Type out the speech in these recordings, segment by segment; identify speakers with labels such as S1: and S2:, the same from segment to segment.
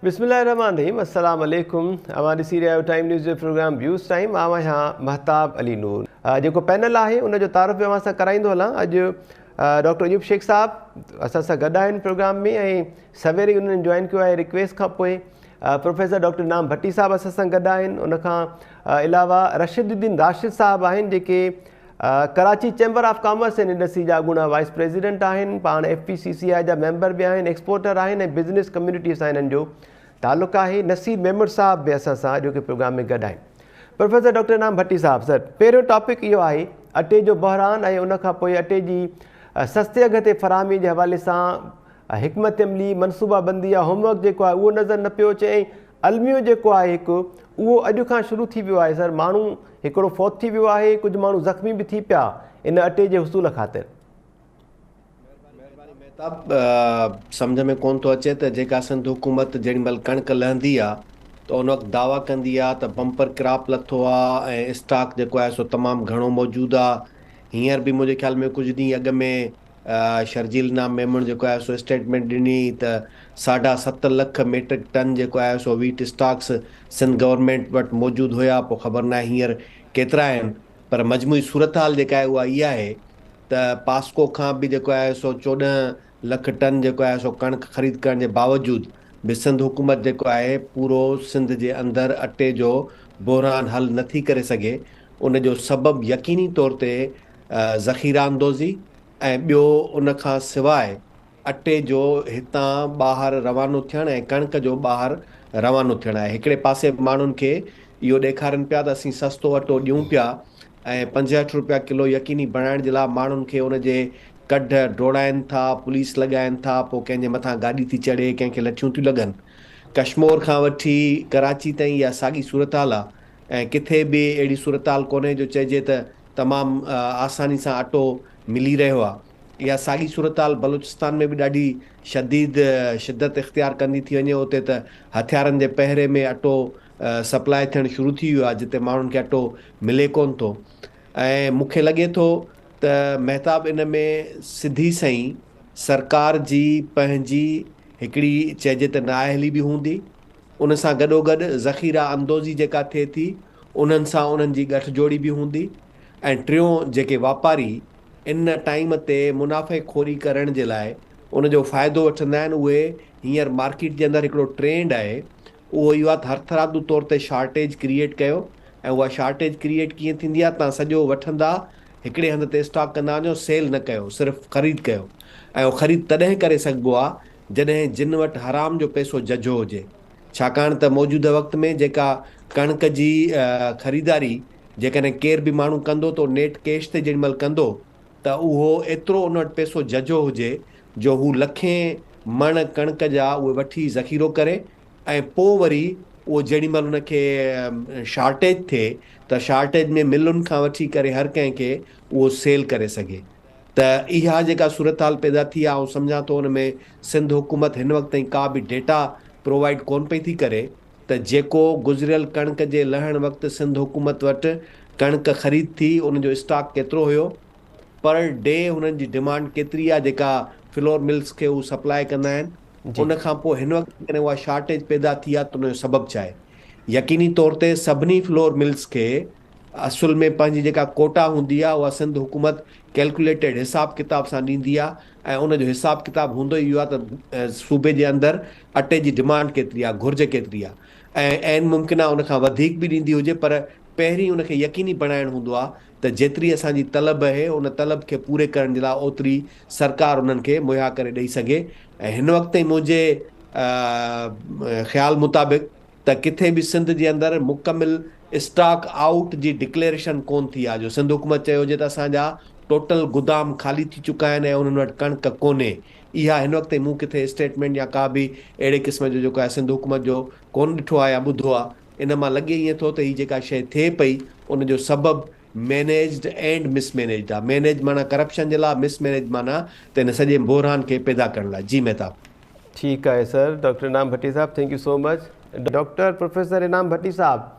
S1: बिस्मिल्लाहिर्रहमानिर्रहीम अस्सलाम वालेकुम। अवां ॾिसी रहिया आहियो टाइम न्यूज़ जो प्रोग्राम व्यूज़ टाइम। आवां यहाँ महताब अली नूर। जेको पैनल आहे उनजो तारुफ़ अवां सां कराईंदो हलां। अॼु डॉक्टर अयूब शेख साहब असां सां गॾु आहिनि प्रोग्राम में ऐं सवेरे ई उन्हनि जॉइन कयो आहे रिक्वेस्ट खां पोइ। प्रोफेसर डॉक्टर इनाम भट्टी साहब असां सां गॾु आहिनि। उनखां अलावा रशीदुद्दीन राशिद साहब आहिनि जेके Karachi chamber of commerce and industry जा अॻूणा वाइस प्रेसिडेंट आहिनि। पाण FPCCI जा मेंबर बि आहिनि, एक्सपोर्टर आहिनि ऐं बिज़नेस कम्यूनिटी सां हिननि जो तालुक़ु आहे। नसीर मेमर साहब बि असां सां अॼोके प्रोग्राम में गॾु आहिनि। प्रोफेसर डॉक्टर इनाम भट्टी साहब, सर पहिरियों टॉपिक इहो आहे अटे जो बहरान ऐं उनखां पोइ अटे जी सस्ते अघ ते फ़राहमी जे हवाले सां हिकमत अमली, मनसूबाबंदी या होमवर्क जेको आहे उहो नज़र न पियो अचे। ऐं अलमियो जेको आहे हिकु उहो अॼु खां शुरू थी वियो आहे। सर माण्हू हिकिड़ो फौत थी वियो आहे, कुझु माण्हू ज़ख़्मी बि थी पिया इन अटे जे हुसूल ख़ातिर।
S2: सम्झ में कोन थो अचे त जेका सिंध हुकूमत जेॾी महिल कणिक लहंदी आहे त उन वक़्तु दावा कंदी आहे त बम्पर क्रॉप लथो आहे ऐं स्टॉक जेको आहे सो तमामु घणो मौजूदु आहे। हींअर बि मुंहिंजे ख़्याल में कुझु ॾींहं अॻु में शर्जील नाम मेमण जेको आहे सो स्टेटमेंट ॾिनी त 7.5 लख मेट्रिक टन जेको आहे सो वीट स्टॉक्स सिंध गवर्नमेंट वटि मौजूदु हुया। पोइ ख़बर न आहे हींअर केतिरा आहिनि, पर मजमूई सूरत हाल जेका आहे उहा इहा आहे त पास्को खां बि जेको आहे सो 14 लख टन जेको आहे सो कणिक ख़रीद करण जे बावजूदि बि सिंध हुकूमत जेको आहे पूरो सिंध जे अंदरि अटे जो बहरान हल नथी करे सघे। उन जो सबबु यकीनी तौर ते ज़ख़ीरा अंदोज़ी ऐं ॿियो उन खां सवाइ अटे जो हितां ॿाहिरि रवानो थियणु ऐं कणिक जो ॿाहिरि रवानो थियणु आहे। हिकिड़े पासे माण्हुनि खे इहो ॾेखारनि पिया त असीं सस्तो अटो ॾियूं पिया ऐं 65 रुपया किलो यकीनी बणाइण जे लाइ माण्हुनि खे उनजे कढ डोड़ाइनि था, पुलिस लॻाइनि था, पोइ कंहिंजे मथां गाॾी थी चढ़े, कंहिंखे लठियूं थियूं लॻनि। कश्मीर खां वठी कराची ताईं इहा साॻी सूरत हाल आहे ऐं किथे बि अहिड़ी सूरत हाल कोन्हे जो चइजे त तमामु आसानी सां अटो मिली रहियो आहे। इहा साॻी सूरत हाल बलूचिस्तान में बि ॾाढी शिदत इख़्तियार कंदी थी वञे। उते त हथियारनि जे पहिरे में अटो सप्लाई थियणु शुरू थी वियो आहे, जिते माण्हुनि खे अटो मिले कोन थो। ऐं मूंखे लॻे थो त महताब इन में सिधी सही सरकार जी पंहिंजी हिकिड़ी चइजे त नाअहली बि हूंदी। उन सां गॾोगॾु ज़ख़ीरा अंदोज़ी जेका थिए थी उन्हनि सां उन्हनि जी गठजोड़ी बि हूंदी। ऐं टियों जेके वापारी इन टाइम ते मुनाफ़े खोरी करण जे लाइ उन जो फ़ाइदो वठंदा आहिनि, उहे हींअर मार्केट जे अंदरि हिकिड़ो ट्रेंड आहे उहो इहो आहे त हरथरादू तौर ते शार्टेज क्रिएट कयो। ऐं उहा शार्टेज क्रिएट कीअं थींदी आहे, तव्हां सॼो वठंदा हिकिड़े हंधि ते स्टॉक कंदा वञो, सेल न कयो, सिर्फ़ु ख़रीद कयो। ऐं उहो ख़रीद तॾहिं करे सघिबो आहे जॾहिं जिन वटि हराम जो पैसो जझो हुजे। छाकाणि त मौजूदा वक़्त में जेका कणिक जी ख़रीदारी जेकॾहिं केर बि माण्हू कंदो त नेट कैश ते जेॾी महिल कंदो त उहो एतिरो उन वटि पैसो जझो हुजे जो हू लखें मण कणिक जा उहे वठी ज़ख़ीरो करे ऐं पोइ वरी उहो जेॾी महिल उनखे शार्टेज थिए त शार्टेज में मिलुनि खां वठी करे हर कंहिंखे उहो सेल करे सघे। त इहा जेका सूरत हाल पैदा थी आहे, ऐं सम्झां थो हुन में सिंध हुकूमत हिन वक़्त ताईं का बि डेटा प्रोवाइड कोन पई थी करे त जेको गुज़िरियल कणिक जे लहण वक़्तु सिंध हुकूमत वटि कणिक ख़रीद थी उनजो स्टॉक केतिरो हुयो, पर डे हुननि जी डिमांड केतिरी आहे जेका फ्लोर मिल्स खे उहे सप्लाई कंदा आहिनि। उन खां पोइ हिन वक़्तु कॾहिं उहा शार्टेज पैदा थी आहे त उनजो सबबु छा आहे। यकीनी तौर ते सभिनी फ्लोर मिल्स खे असुल में पंहिंजी जेका कोटा हूंदी आहे उहा सिंध हुकूमत कैलकुलेटेड हिसाब किताब सां ॾींदी आहे ऐं उनजो हिसाब किताब हूंदो ई इहो आहे त सूबे जे अंदरि अटे जी डिमांड केतिरी आहे, घुर्ज केतिरी आहे ऐं ऐन मुमकिन आहे उनखां वधीक बि ॾींदी हुजे, पर पहिरीं उनखे यकीनी बणाइणु हूंदो आहे त जेतिरी असांजी तलब आहे उन तलब खे पूरे करण जे लाइ ओतिरी सरकार उन्हनि खे मुहैया करे ॾेई सघे। ऐं हिन वक़्त ताईं मुंहिंजे ख़्याल मुताबिक़ त किथे बि सिंध जे अंदरि मुकमिल स्टॉक आउट जी डिक्लेरेशन कोन थी आहे जो सिंध हुकूमत चयो हुजे त असांजा टोटल गुदाम ख़ाली थी चुका आहिनि ऐं उन्हनि वटि कणिक कोन्हे। इहा हिन वक़्त मूं किथे स्टेटमेंट या का बि अहिड़े क़िस्म जो जेको आहे सिंध हुकूमत जो कोन ॾिठो आहे या ॿुधो आहे। इन मां लॻे ईअं थो त हीअ जेका शइ थिए पई उनजो सबबु मैनेज्ड एंड मिसमैनेज्ड आहे। मैनेज माना करप्शन जे लाइ, मिसमैनेज माना त हिन सॼे बहरान खे पैदा करण लाइ। जी महताब।
S1: ठीकु आहे सर। डॉक्टर इनाम भट्टी साहब, thank you so much. Doctor professor Inam Bhatti साहब,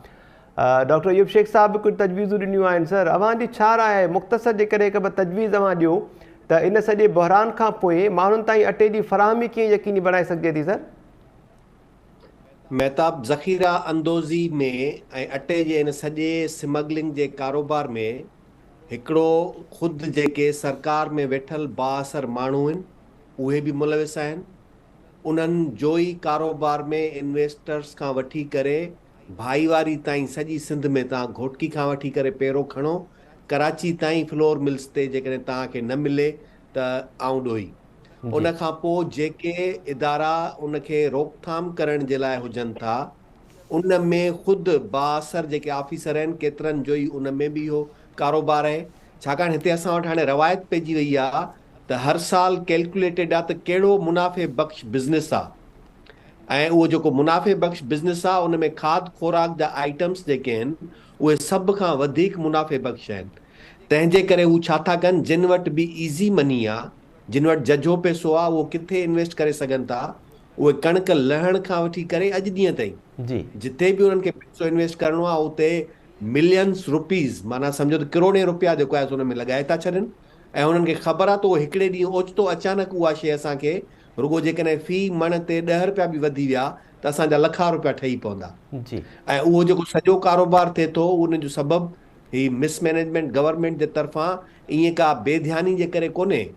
S1: डॉक्टर अयूब शेख साहब बि कुझु तजवीज़ूं ॾिनियूं आहिनि। सर अवां जी छा राय आहे, मुख़्तसर जेकॾहिं हिकु ॿ तजवीज़ अवां ॾियो त इन सॼे बहरान खां पोइ माण्हुनि ताईं अटे जी फ़राहमी कीअं यकीनी बणाए सघिजे थी। सर
S2: महताब ज़ख़ीरा अंदोज़ी में ऐं अटे जे इन सॼे स्मगलिंग जे कारोबार में हिकिड़ो ख़ुदि जेके सरकार में वेठल बाअसर माण्हू आहिनि उहे बि मुलविस आहिनि। उन्हनि जो ई कारोबार में इन्वेस्टर्स खां वठी करे भाईवारी ताईं सॼी सिंध में तव्हां घोटकी खां वठी करे पेरो खणो कराची ताईं फ्लोर मिल्स ते जेकॾहिं तव्हांखे न मिले त आऊं ॾोही।
S1: जी
S2: उन खां पोइ जेके इदारा उनखे रोकथाम करण जे लाइ हुजनि था उन में ख़ुदि बाअसर जेके ऑफिसर आहिनि केतिरनि जो ई उन में बि इहो कारोबार आहे। छाकाणि हिते असां वटि हाणे रवायत पइजी वई आहे त हर साल कैलकुलेटेड आहे त कहिड़ो मुनाफ़े बख़्श बिज़नेस आहे ऐं उहो जेको मुनाफ़े बख़्श बिज़नेस आहे उन में खाद खुराक जा आइटम्स जेके आहिनि उहे सभ खां वधीक मुनाफ़े बख़्श आहिनि। तंहिंजे करे हू छा था कनि, जिन वटि बि ईज़ी मनी आहे, जिन वटि जझो पैसो आहे, उहो किथे इन्वेस्ट करे सघनि था। उहे कणिक लहण खां वठी करे अॼु ॾींहं ताईं
S1: जी
S2: जिथे बि उन्हनि खे पैसो इन्वेस्ट करिणो आहे उते मिलियंस रुपीज़ माना सम्झो त करोड़े रुपया जेको आहे उन में लॻाए था छॾनि ऐं उन्हनि खे ख़बर आहे त उहो हिकिड़े ॾींहुं ओचितो अचानक उहा शइ असांखे रुॻो जेकॾहिं फी मण ते 10 रुपया बि वधी विया त असांजा लखा रुपया ठही पवंदा।
S1: जी
S2: ऐं उहो जेको सॼो कारोबार थिए थो उन जो सबबु ही मिसमैनेजमेंट गवर्नमेंट जे तरफ़ां ईअं का बेध्यानी जे करे कोन्हे,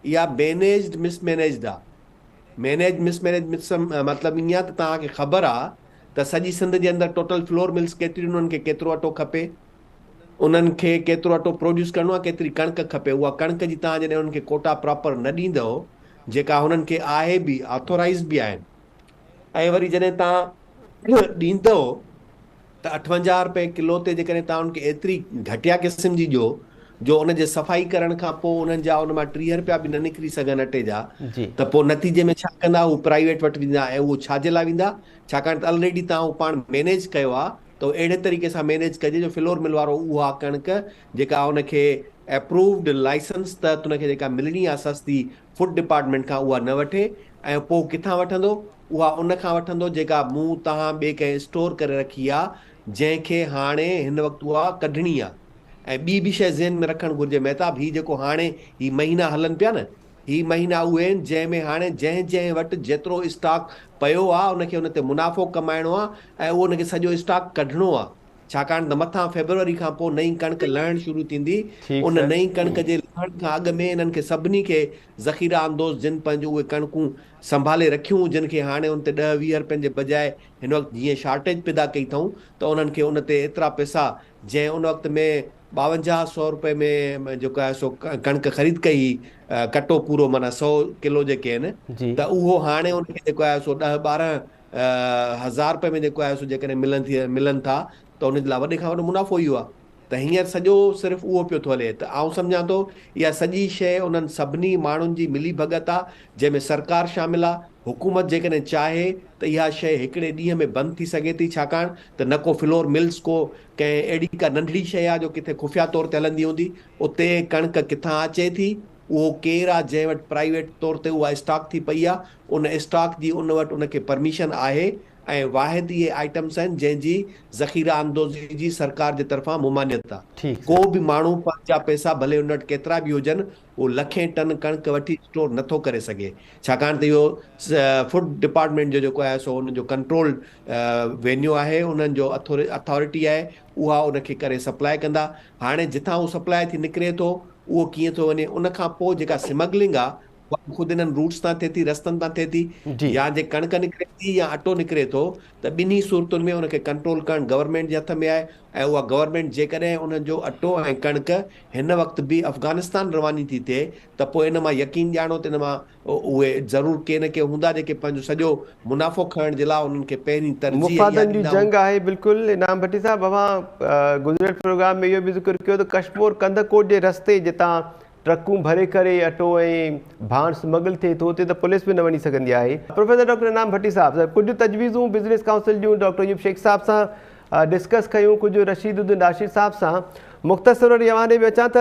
S2: इहा मैनेज्ड मिसमैनेज्ड आहे। मैनेज मिसमैनेज मतिलबु ईअं आहे त तव्हांखे ख़बर आहे त सॼी सिंध जे अंदरि टोटल फ्लोर मिल्स केतिरियूं, उन्हनि खे केतिरो अटो खपे, उन्हनि खे केतिरो अटो प्रोड्यूस करिणो आहे, केतिरी कणिक खपे। उहा कणिक जी तव्हां जॾहिं उन्हनि खे कोटा प्रॉपर न ॾींदव जेका हुननि खे आहे बि ऑथोराइज़ बि आहिनि ऐं वरी जॾहिं तव्हां ॾींदव त 58 रुपए किलो ते जेकॾहिं तव्हां उनखे एतिरी घटिया क़िस्म जी ॾियो जो उनजे सफ़ाई करण खां पोइ उन्हनि जा उन मां 30 रुपया बि न निकिरी सघनि अटे जा,
S1: जी
S2: त पोइ नतीजे में छा कंदा, उहो प्राइवेट वटि वेंदा ऐं उहो छाजे लाइ वेंदा, छाकाणि त ऑलरेडी तव्हां उहो पाण मैनेज कयो आहे त अहिड़े तरीक़े सां मैनेज कजे जो फ्लोर मिल वारो उहा कणिक जेका उनखे अप्रूव्ड लाइसेंस तहत उनखे जेका मिलणी आहे सस्ती फूड डिपार्टमेंट खां उहा न वठे ऐं पोइ किथां वठंदो, उहा उन खां वठंदो जेका मूं तव्हां ॿिए कंहिं स्टोर करे रखी आहे जंहिंखे हाणे हिन वक़्तु उहा कढणी आहे। ऐं ॿी बि शइ ज़हन में रखणु घुरिजे महताब, ही जेको हाणे ही महीना हलनि पिया न, ही महीना उहे आहिनि जंहिंमें हाणे जंहिं वटि जेतिरो स्टॉक पियो आहे उनखे उन ते मुनाफ़ो कमाइणो आहे ऐं उहो उनखे सॼो स्टॉक कढणो आहे। छाकाणि त मथां फेब्रुअरी खां पोइ नई कणिक लहणु शुरू थींदी।
S1: ठीकु
S2: उन
S1: सर
S2: नई कणिक जे लहण खां अॻु में इन्हनि खे सभिनी खे ज़ख़ीरा अंदोज़ जिन पंहिंजो उहे कणिकूं संभाले रखियूं जिन खे हाणे उन ते 10-20 रुपयनि जे बजाए हिन वक़्तु जीअं शार्टेज पैदा कई अथऊं त उन्हनि खे उन ते एतिरा पैसा जंहिं उन वक़्त में 5200 रुपए में जेको आहे सो कणिक ख़रीद कई कटो पूरो माना 100 किलो जेके आहिनि,
S1: जी
S2: त उहो हाणे उनखे जेको आहे सो 10-12 हज़ार रुपए में जेको आहे सो जेकॾहिं मिलनि था त उन जे लाइ वॾे खां वॾो मुनाफ़ो इहो आहे। त हींअर सॼो सिर्फ़ु उहो पियो थो हले। त आउं सम्झां थो इहा सॼी शइ उन्हनि सभिनी माण्हुनि जी मिली भगत आहे जंहिंमें सरकार शामिल आहे। हुकूमत जेकॾहिं चाहे त इहा शइ हिकिड़े ॾींहं में बंदि थी सघे थी, छाकाणि त न को फ्लोर मिल्स को कंहिं अहिड़ी का नंढड़ी शइ आहे जो किथे खुफ़िया तौर ते हलंदी हूंदी, उते कणिक किथां अचे थी, उहो केरु आहे जंहिं वटि प्राइवेट तौर ते उहा स्टॉक थी पई आहे, उन स्टॉक जी उन वटि उनखे परमिशन आहे ऐं वाहिद इहे आइटम्स आहिनि जंहिंजी ज़ख़ीरा अंदोज़ी जी सरकार जे तरफ़ां मुमानियत आहे।
S1: ठीकु
S2: को
S1: सर
S2: बि माण्हू पंहिंजा पैसा भले उन वटि केतिरा बि हुजनि उहो लखें टन कणिक वठी स्टोर नथो करे सघे, छाकाणि त इहो फूड डिपार्टमेंट जो जेको आहे सो उनजो कंट्रोल वेन्यू आहे, उन्हनि जो अथॉरिटी आहे, उहा उनखे करे सप्लाई कंदा। हाणे जिथां उहो सप्लाई थी निकिरे थो उहो कीअं थो वञे, उन खां पोइ जेका स्मगलिंग आहे उहा ख़ुदि इन्हनि रूट्स तां थिए थी, रस्तनि तां थिए थी,
S1: जी
S2: या जे कणिक निकिरे थी या अटो निकिरे थो, त ॿिन्ही सूरतुनि में उनखे कंट्रोल करणु गवर्नमेंट जे हथ में आहे। ऐं उहा गवर्नमेंट जेकॾहिं उनजो अटो ऐं कणिक हिन वक़्तु बि अफ़गानिस्तान रवानी थी थिए त पोइ इन मां यकीन ॼाणो त इन मां उहे ज़रूरु के न के हूंदा जेके पंहिंजो सॼो मुनाफ़ो खणण जे लाइ उन्हनि खे पहिरीं तरजीह इहा
S1: मुफ़ादनि जी
S2: ॾींदा
S1: जंग आहे। बिल्कुलु इनाम भट्टी साहब, अवां गुज़िरियल प्रोग्राम में इहो बि ज़िक्र कयो त कशमोर कंदकोट जे रस्ते जितां ट्रकूं भरे करे अटो ऐं भाण स्मगल थिए थो उते त पुलिस बि न वञी सघंदी आहे। प्रोफेसर डॉक्टर इनाम भट्टी साहब, कुझु तजवीज़ूं बिज़नेस काउंसिल जूं डॉक्टर अयूब शेख साहब सां डिस्कस कयूं, कुझु रशीदुद्दीन राशिद साहब सां। मुख़्तसर वरी अवां ॾे बि अचां त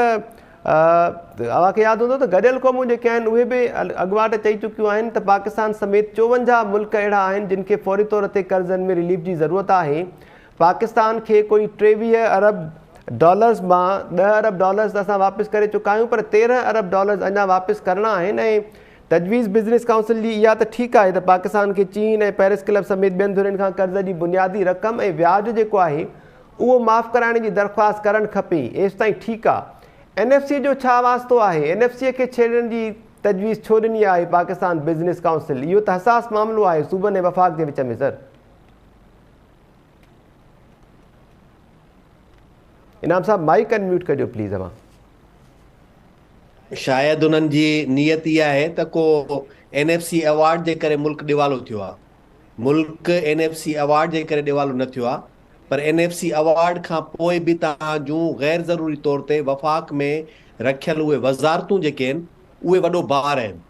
S1: अव्हांखे यादि हूंदो त गॾियल क़ौमूं जेके आहिनि उहे बि अॻुवाट चई चुकियूं आहिनि त पाकिस्तान समेत 54 मुल्क अहिड़ा आहिनि जिन खे फौरी तौर ते कर्ज़नि में रिलीफ जी ज़रूरत आहे। पाकिस्तान खे कोई 23 अरब डॉलर्स मां 10 अरब डॉलर्स असां वापसि करे चुका आहियूं, पर 13 अरब डॉलर्स अञा वापसि करणा आहिनि ऐं तजवीज़ बिज़नेस काउंसिल जी इहा त ठीकु आहे त पाकिस्तान खे चीन ऐं पेरिस क्लब समेत ॿियनि धुरियुनि खां कर्ज़ जी बुनियादी रक़म ऐं व्याज जेको आहे उहो माफ़ु कराइण जी दरख़्वास्त करणु खपे, एसि ताईं ठीकु आहे। NFC जो छा वास्तो आहे? NFC खे छेड़ण जी तजवीज़ छो ॾिनी आहे पाकिस्तान बिज़नेस काउंसिल? इहो त हसास मामिलो आहे सूबनि ऐं वफ़ाक़ जे विच में सर। इनाम साहब माइक अनम्यूट कजो प्लीज़। अवां
S2: शायदि उन्हनि जी नियत इहा आहे त को NFC अवार्ड जे करे मुल्क ॾिवालो थियो आहे। मुल्क NFC अवार्ड जे करे ॾिवालो न थियो आहे, पर NFC अवार्ड खां पोइ बि तव्हां जूं गैर ज़रूरी तौर ते वफ़ाक़ में रखियल उहे वज़ारतूं जेके आहिनि उहे वॾो भार आहिनि।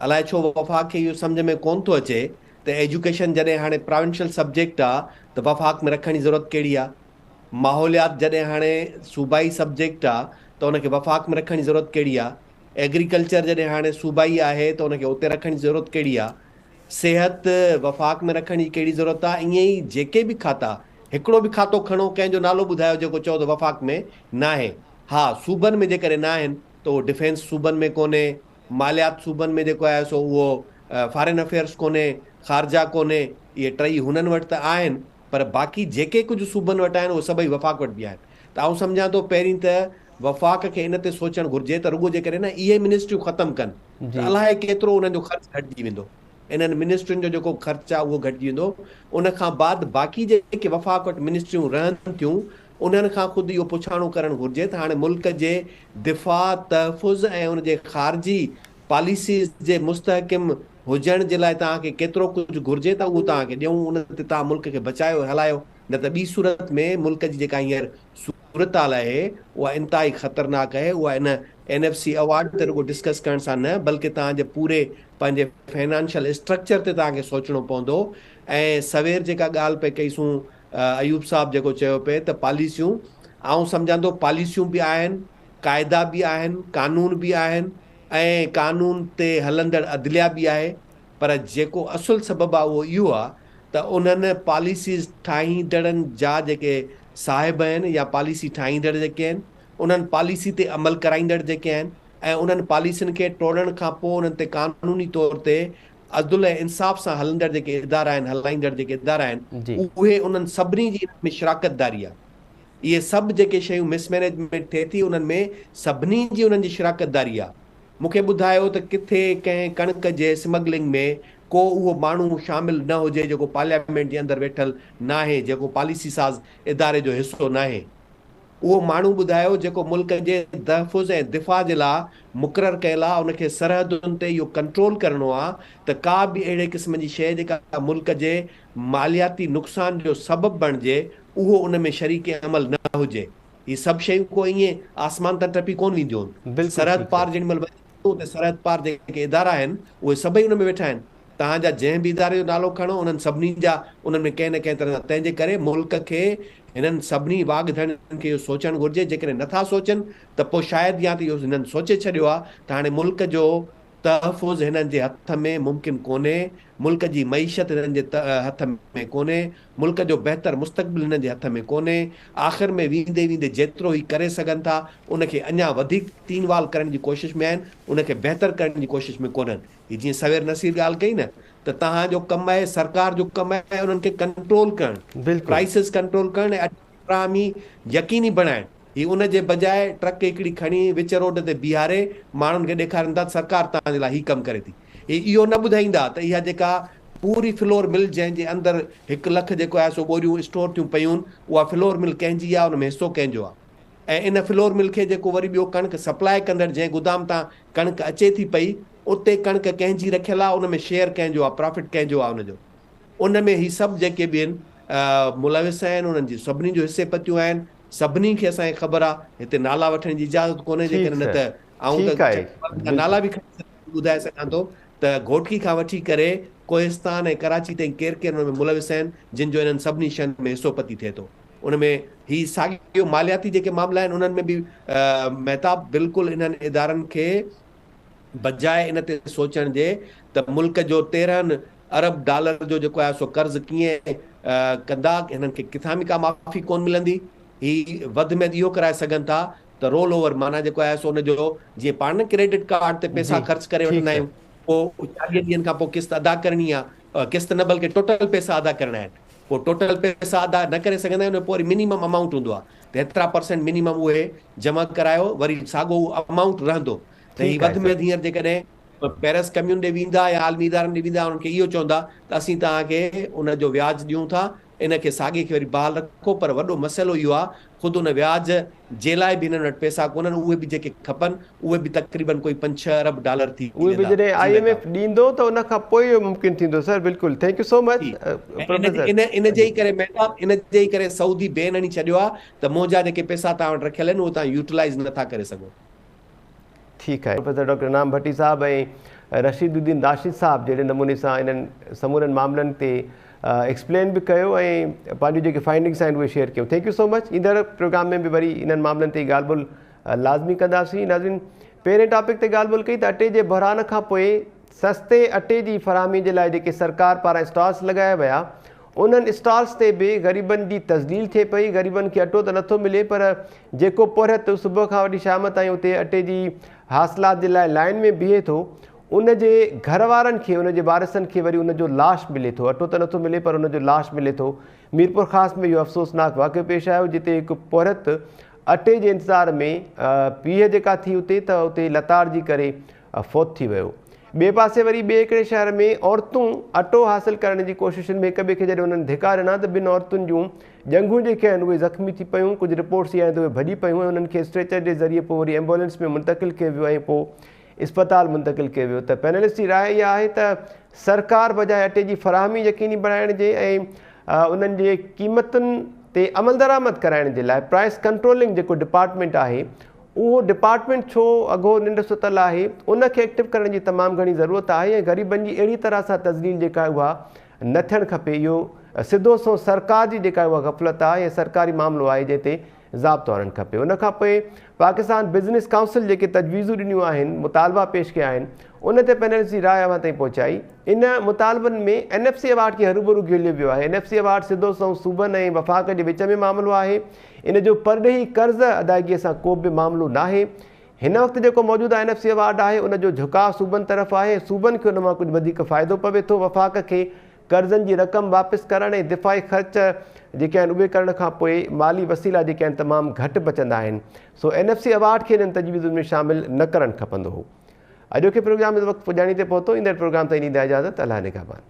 S2: अलाए छो वफ़ाक़ खे इहो सम्झ में कोन थो अचे त एजुकेशन जॾहिं हाणे प्रोविंशियल सब्जेक्ट आहे त वफ़ाक़ में रखण जी ज़रूरत कहिड़ी आहे। माहौलियात जॾहिं हाणे सूबाई सब्जेक्ट आहे त उनखे वफ़ाक़ में रखण जी ज़रूरत कहिड़ी आहे। एग्रीकल्चर जॾहिं हाणे सूबाई आहे त उनखे उते रखण जी ज़रूरत कहिड़ी आहे। सिहत वफ़ाक़ में रखण जी कहिड़ी ज़रूरत आहे। ईअं ई जेके बि खाता, हिकिड़ो बि खातो खणो कंहिंजो नालो ॿुधायो जेको चओ त वफ़ाक़ में न आहे। हा, सूबनि में जेकॾहिं न आहिनि त उहो डिफेंस सूबनि में कोन्हे, मालियात सूबनि में जेको आहे सो उहो फॉरेन अफेयर्स कोन्हे, ख़ारजा कोन्हे। इहे टई हुननि वटि त आहिनि, पर बाक़ी जेके कुझु सूबनि वटि आहिनि उहे सभई वफ़ाक़ वटि बि आहिनि। त आउं सम्झां थो पहिरीं त वफ़ाक़ खे इन ते सोचणु घुरिजे त रुॻो जेकॾहिं न इहे मिनिस्ट्रियूं ख़तमु कनि त अलाए केतिरो उन्हनि जो ख़र्चु घटिजी वेंदो। इन्हनि मिनिस्ट्रियुनि जो जेको ख़र्चु आहे उहो घटिजी वेंदो। उन खां बाद बाक़ी जेके वफ़ाक़ वटि मिनिस्ट्रियूं रहनि थियूं उन्हनि खां ख़ुदि इहो पुछाणो करणु घुरिजे त हाणे मुल्क जे दिफ़ा, तहफ़ुज़ ऐं उनजे ख़ारजी पॉलिसीज़ जे मुस्तहकिम हुजण जे लाइ तव्हांखे केतिरो कुझु घुरिजे त उहो तव्हांखे ॾियूं, उन ते तव्हां मुल्क खे बचायो हलायो। न त ॿी सूरत में मुल्क जी जेका हींअर सूरत हाल आहे उहा इंतिहाई ख़तरनाक आहे। उहा इन NFC अवार्ड ते रुॻो डिस्कस करण सां न, बल्कि तव्हांजे पूरे पंहिंजे फाइनेंशियल स्ट्रक्चर ते तव्हांखे सोचणो पवंदो। ऐं सवेर जेका ॻाल्हि पे कईसूं अयूब साहब जेको चयो पिए त पॉलिसियूं, आउं सम्झां थो पॉलिसियूं बि आहिनि, क़ाइदा बि आहिनि, कानून बि आहिनि ऐं कानून ते हलंदड़ अदलिया बि आहे। पर जेको असुल सबबु आहे उहो इहो आहे त उन्हनि पॉलिसीज़ ठाहींदड़नि जा जेके साहिब आहिनि या पॉलिसी ठाहींदड़ जेके आहिनि, उन्हनि पॉलिसी ते अमल कराईंदड़ जेके आहिनि ऐं उन्हनि पॉलिसियुनि खे टोड़ण खां पोइ उन्हनि ते कानूनी तौर ते अदल ऐं इंसाफ़ सां हलंदड़ जेके इदारा आहिनि, हलाईंदड़ जेके इदारा आहिनि, उहे उन्हनि सभिनी जी में शिराकतदारी आहे। इहे सभु जेके शयूं मिसमैनेजमेंट थिए थी उन्हनि में सभिनी जी उन्हनि जी शिराकतदारी आहे। मूंखे ॿुधायो त किथे कंहिं कणिक जे स्मगलिंग में को उहो माण्हू शामिल न हुजे जेको पार्लियामेंट जे अंदरि वेठल न आहे, जेको पॉलिसी साज़ इदारे जो हिसो न आहे। उहो माण्हू ॿुधायो जेको मुल्क जे तहफ़ुज़ ऐं दिफ़ा जे लाइ मुक़ररु कयल आहे, उनखे सरहदुनि ते इहो कंट्रोल करिणो आहे त का बि अहिड़े क़िस्म जी शइ जेका मुल्क जे मालियाती नुक़सान जो सबबु बणिजे उहो उन में शरीक अमल न हुजे। ही सभु शयूं को ईअं आसमान तां टपी कोन वेंदियूं आहिनि। सरहद पार जेॾी महिल त सरहद पार जेके इदारा आहिनि उहे सभई उन में वेठा आहिनि। तव्हांजा जंहिं बि इदारे जो नालो खणो उन्हनि सभिनी जा उन्हनि में कंहिं न कंहिं तरह। तंहिंजे करे मुल्क खे हिननि सभिनी वागधड़नि खे इहो सोचणु घुरिजे। जेकॾहिं नथा सोचनि त पोइ शायदि या त इहो हिननि सोचे छॾियो आहे त हाणे मुल्क जो तहफ़ुज़ हिननि जे हथ में मुमकिन कोन्हे, मुल्क जी मईशत हिननि जे हथ में कोन्हे, मुल्क जो बहितर मुस्तक़बिल हिननि जे हथ में कोन्हे। आख़िर में वेंदे वेंदे जेतिरो ई करे सघनि था उनखे अञा वधीक तीनवाल करण जी कोशिशि में आहिनि, उनखे बहितर करण जी कोशिशि में कोन्हनि। हीअ जीअं सवेर नसीर ॻाल्हि कई न त तव्हांजो कमु आहे, सरकार जो कमु आहे उन्हनि खे कंट्रोल करणु, प्राइसिस कंट्रोल करणु ऐं फ़राहमी यकीनी बणाइणु। ही उन जे बजाए ट्रक हिकिड़ी खणी विच रोड ते बीहारे माण्हुनि खे ॾेखारींदा सरकार तव्हांजे लाइ ही कमु करे थी। इहो न ॿुधाईंदा त इहा जेका पूरी फ्लोर मिल जंहिंजे अंदरि 1 लख जेको आहे सो ॿोरियूं स्टोर थियूं पयूं, उहा फ्लोर मिल कंहिंजी आहे, उन में हिसो कंहिंजो आहे। ऐं इन फ्लोर मिल खे जेको वरी ॿियो कणिक सप्लाई कंदड़ जंहिं गुदाम तां कणिक अचे थी पई उते कणिक कंहिंजी रखियल आहे, उन में शेयर कंहिंजो आहे, प्रॉफिट कंहिंजो आहे उनजो। उन में ही सभु जेके बि आहिनि मुलविस आहिनि, उन्हनि जी सभिनी जो हिसे पतियूं आहिनि। सभिनी खे असांखे ख़बर आहे। हिते नाला वठण जी इजाज़त कोन्हे, जेकॾहिं न त आउं नाला बि ॿुधाए सघां थो त घोटकी खां वठी करे कोहिस्तान ऐं कराची ताईं केरु केरु हुन में मुलविस आहिनि जिन जो इन्हनि सभिनी शयुनि में हिसो पती थिए थो। उन में ही साॻियो मालियाती जेके मामला आहिनि उन्हनि में बि महताब बिल्कुलु इन्हनि इदारनि खे बजाए इन ते सोचण जे त मुल्क जो 13 अरब डॉलर जो जेको आहे सो कर्ज़ कीअं कंदा, हिननि खे किथां बि का माफ़ी कोन मिलंदी। ही वधि में इहो कराए सघनि था त रोल ओवर माना जेको आहे सो उनजो जीअं पाण न क्रेडिट कार्ड ते पैसा ख़र्च करे वठंदा आहियूं, पोइ 40 ॾींहंनि खां पोइ किस्त अदा करणी आहे, किस्त न बल्कि टोटल पैसा अदा करना आहिनि, पोइ टोटल पैसा अदा न करे सघंदा आहियूं, पोइ वरी मिनिमम अमाउंट हूंदो आहे त हेतिरा % मिनिमम उहे जमा करायो, वरी साॻियो अमाउंट रहंदो। त ही
S1: ठीकु आहे
S2: वधि में
S1: सर।
S2: वधि हींअर जेकॾहिं पेरिस कम्यून ॾे वेंदा या आलमी इदारनि ॾे वेंदा, उन्हनि खे इहो चवंदा त असीं तव्हांखे उनजो व्याज ॾियूं था, इनखे साॻे खे वरी बहाल रखो, पर वॾो मसइलो इहो आहे ख़ुदि उन व्याज जे लाइ बि हिननि वटि पैसा कोन्हनि, उहे बि जेके खपनि उहे बि तक़रीबन कोई $5-6 अरब थी
S1: उहे बि
S2: वेंदा।
S1: जॾहिं IMF ॾींदो त उन खां पोइ इहो मुमकिन थींदो सर। बिल्कुलु, thank you so much professor.
S2: इन जे ई करे महिरबानी, इन जे ई करे सऊदी बैन हणी छॾियो आहे त मुंहिंजा जेके पैसा तव्हां वटि रखियल आहिनि उहे तव्हां यूटिलाइज़ नथा करे सघो।
S1: ठीकु आहे। प्रोफेसर डॉक्टर इनाम भट्टी साहब ऐं रशीदुद्दीन राशिद साहब जहिड़े नमूने सां इन्हनि समूरनि मामलनि ते एक्सप्लेन बि कयो ऐं पंहिंजूं जेके फाइंडिंग्स आहिनि उहे शेयर कयूं। Thank you so much. ईंदड़ प्रोग्राम में बि वरी इन्हनि मामलनि ते ॻाल्हि ॿोल लाज़मी कंदासीं। नाज़रीन, पहिरें टॉपिक ते ॻाल्हि ॿोल कई त अटे जे बहिरान खां पोइ सस्ते अटे जी फ़राहमी जे लाइ जेके सरकार पारां स्टॉल्स लॻाया विया, उन्हनि स्टॉल्स ते बि ग़रीबनि जी तज़लील थिए पई। ग़रीबनि खे अटो त नथो मिले, पर जेको पुरहत सुबुह खां वठी शाम ताईं उते अटे जी हासिलात जे लाइ लाइन में बीहे थो, उन जे घर वारनि खे, उन जे वारिसनि खे वरी उनजो लाश मिले थो। अटो त नथो मिले पर उनजो लाश मिले थो। मीरपुर ख़ासि में इहो अफ़सोसनाक वाक़ियो पेश आयो, जिते हिकु पुरहत अटे जे इंतज़ार में पीउ जेका थी उते त उते लताड़जी करे फ़ौत थी वियो। ॿिए पासे वरी ॿिए हिकिड़े शहर में औरतूं अटो हासिलु करण जी कोशिशुनि में हिक ॿिए खे जॾहिं उन्हनि धिका ॾिना त ॿिनि औरतुनि जूं जंघूं जेके आहिनि उहे ज़ख़्मी थी पियूं। कुझु रिपोर्ट्स इहे आहिनि त उहे भॼी पियूं ऐं उन्हनि खे स्ट्रेचर जे ज़रिए पोइ वरी एम्बुलेंस में मुंतक़िल कयो वियो ऐं पोइ इस्पताल मुंतक़िल कयो वियो। त पैनलिस्ट जी राय इहा आहे त सरकार बजाए अटे जी फ़राहमी यकीनी बणाइण जे ऐं उन्हनि जे क़ीमतुनि ते अमल दरामद कराइण जे लाइ प्राइस कंट्रोलिंग जेको डिपार्टमेंट आहे, उहो डिपार्टमेंट छो अॻो निंड सुतल आहे, उनखे एक्टिव करण जी तमामु घणी ज़रूरत आहे ऐं ग़रीबनि जी अहिड़ी तरह सां तज़लील जेका आहे उहा न थियणु खपे। इहो सिधो सो सरकार जी जेका उहा गफ़लत आहे ऐं सरकारी मामिलो आहे जंहिं ते ज़ाब्तो आणणु खपे। उनखां पोइ पाकिस्तान बिज़नेस काउंसिल जेके तजवीज़ूं ॾिनियूं आहिनि, मुतालबा पेश कया आहिनि, उन ते पैनलिस्ट जी राय अवां ताईं पहुचाई। इन मुतालबनि में NFC अवार्ड खे हरूभरू गिलियो वियो आहे। NFC अवार्ड सिधो सो सूबनि ऐं वफ़ाक़ जे विच में मामिलो आहे। इन जो परॾेही कर्ज़ अदायगीअ सां को बि मामिलो नाहे। हिन वक़्तु जेको मौजूदा NFC अवार्ड आहे उनजो झुकाव सूबनि तरफ़ आहे। सूबनि खे उन मां कुझु वधीक फ़ाइदो पवे थो। वफ़ाक़ खे कर्ज़नि जी रक़म वापसि करण ऐं दिफ़ाई ख़र्च जेके आहिनि उहे करण खां पोइ माली वसीला जेके आहिनि तमामु घटि बचंदा आहिनि। सो NFC अवार्ड खे इन्हनि तजवीज़ुनि में शामिलु न करणु खपंदो हो। अॼोके प्रोग्राम इस वक़्तु पुॼाणी ते पहुतो। ईंदड़ प्रोग्राम ताईं ॾींदा इजाज़त। अल्लाह निगहबान।